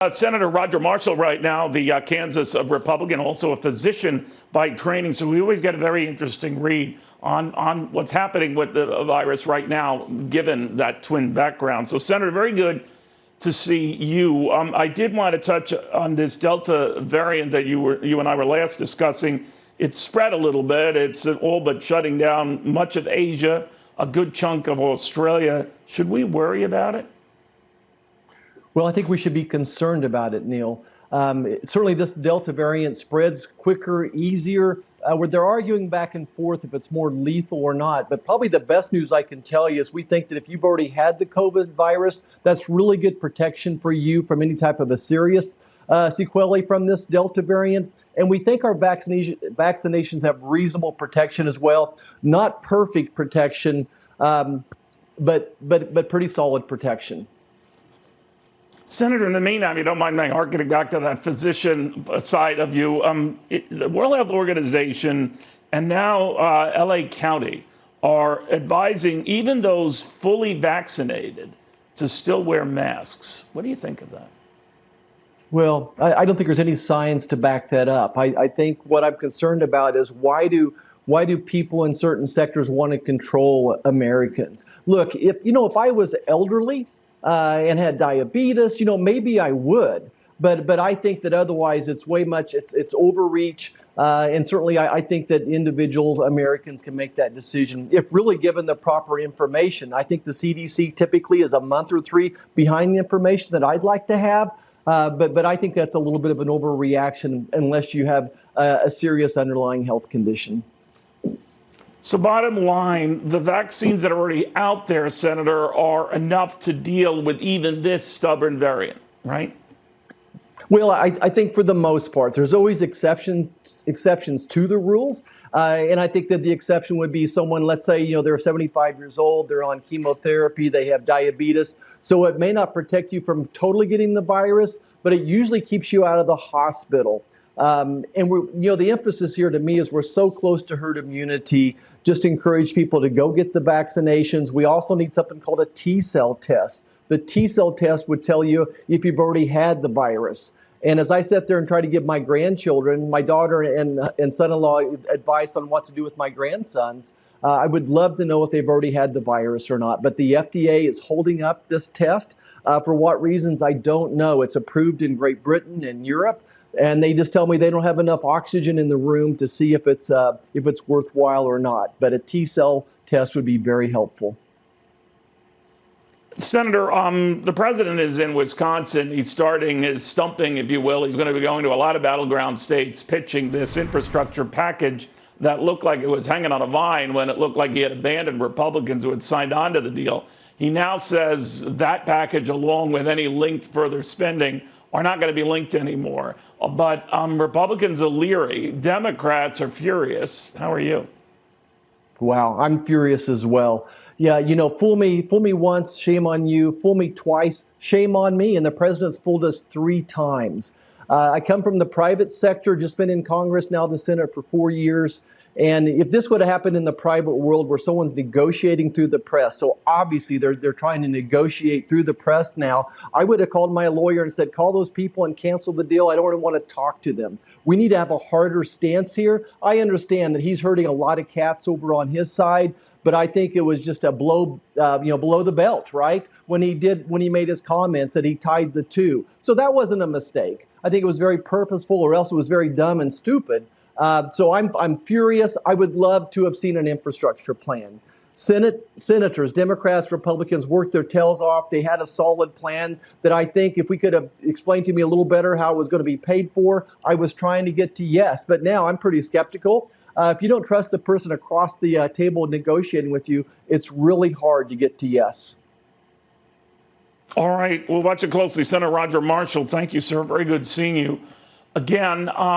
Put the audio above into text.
Senator Roger Marshall right now, the Kansas Republican, also a physician by training. So we always get a very interesting read on what's happening with the virus right now, given that twin background. So, Senator, very good to see you. I did want to touch on this Delta variant that you and I were last discussing. It's spread a little bit. It's all but shutting down much of Asia, a good chunk of Australia. Should we worry about it? Well, I think we should be concerned about it, Neil. Certainly this Delta variant spreads quicker, easier, where they're arguing back and forth if it's more lethal or not. But probably the best news I can tell you is we think that if you've already had the COVID virus, that's really good protection for you from any type of a serious sequelae from this Delta variant. And we think our vaccinations have reasonable protection as well. Not perfect protection, but pretty solid protection. Senator, in the meantime, you don't mind me harkening back to that physician side of you. The World Health Organization and now LA County are advising even those fully vaccinated to still wear masks. What do you think of that? Well, I don't think there's any science to back that up. I think what I'm concerned about is why do people in certain sectors want to control Americans? Look, if I was elderly, and had diabetes, maybe I would, but I think that otherwise it's it's overreach, and certainly I think that individuals, Americans, can make that decision if really given the proper information. I think the CDC typically is a month or three behind the information that I'd like to have, but I think that's a little bit of an overreaction unless you have a serious underlying health condition. So bottom line, the vaccines that are already out there, Senator, are enough to deal with even this stubborn variant, right? Well, I think for the most part, there's always exceptions to the rules. And I think that the exception would be someone, let's say, they're 75 years old, they're on chemotherapy, they have diabetes. So it may not protect you from totally getting the virus, but it usually keeps you out of the hospital. And the emphasis here to me is we're so close to herd immunity. Just encourage people to go get the vaccinations. We also need something called a T-cell test. The T-cell test would tell you if you've already had the virus. And as I sat there and tried to give my grandchildren, my daughter and son-in-law advice on what to do with my grandsons, I would love to know if they've already had the virus or not. But the FDA is holding up this test. For what reasons, I don't know. It's approved in Great Britain and Europe. And they just tell me they don't have enough oxygen in the room to see if it's worthwhile or not. But a T-cell test would be very helpful. Senator, the president is in Wisconsin. He's starting his stumping, if you will. He's going to be going to a lot of battleground states, pitching this infrastructure package that looked like it was hanging on a vine when it looked like he had abandoned Republicans who had signed on to the deal. He now says that package, along with any linked further spending, are not going to be linked anymore. But Republicans are leery. Democrats are furious. How are you? Wow, I'm furious as well. Yeah, fool me once, shame on you. Fool me twice, shame on me. And the president's fooled us 3 times. I come from the private sector, just been in Congress, now the Senate for 4 years. And if this would have happened in the private world where someone's negotiating through the press, so obviously they're trying to negotiate through the press now, I would have called my lawyer and said, call those people and cancel the deal. I don't even want to talk to them. We need to have a harder stance here. I understand that he's hurting a lot of cats over on his side, but I think it was just a blow, below the belt, right? When he made his comments that he tied the two. So that wasn't a mistake. I think it was very purposeful, or else it was very dumb and stupid. So I'm furious. I would love to have seen an infrastructure plan. Senators, Democrats, Republicans worked their tails off. They had a solid plan that I think if we could have explained to me a little better how it was going to be paid for, I was trying to get to yes. But now I'm pretty skeptical. If you don't trust the person across the table negotiating with you, it's really hard to get to yes. All right. We'll watch it closely. Senator Roger Marshall, thank you, sir. Very good seeing you again.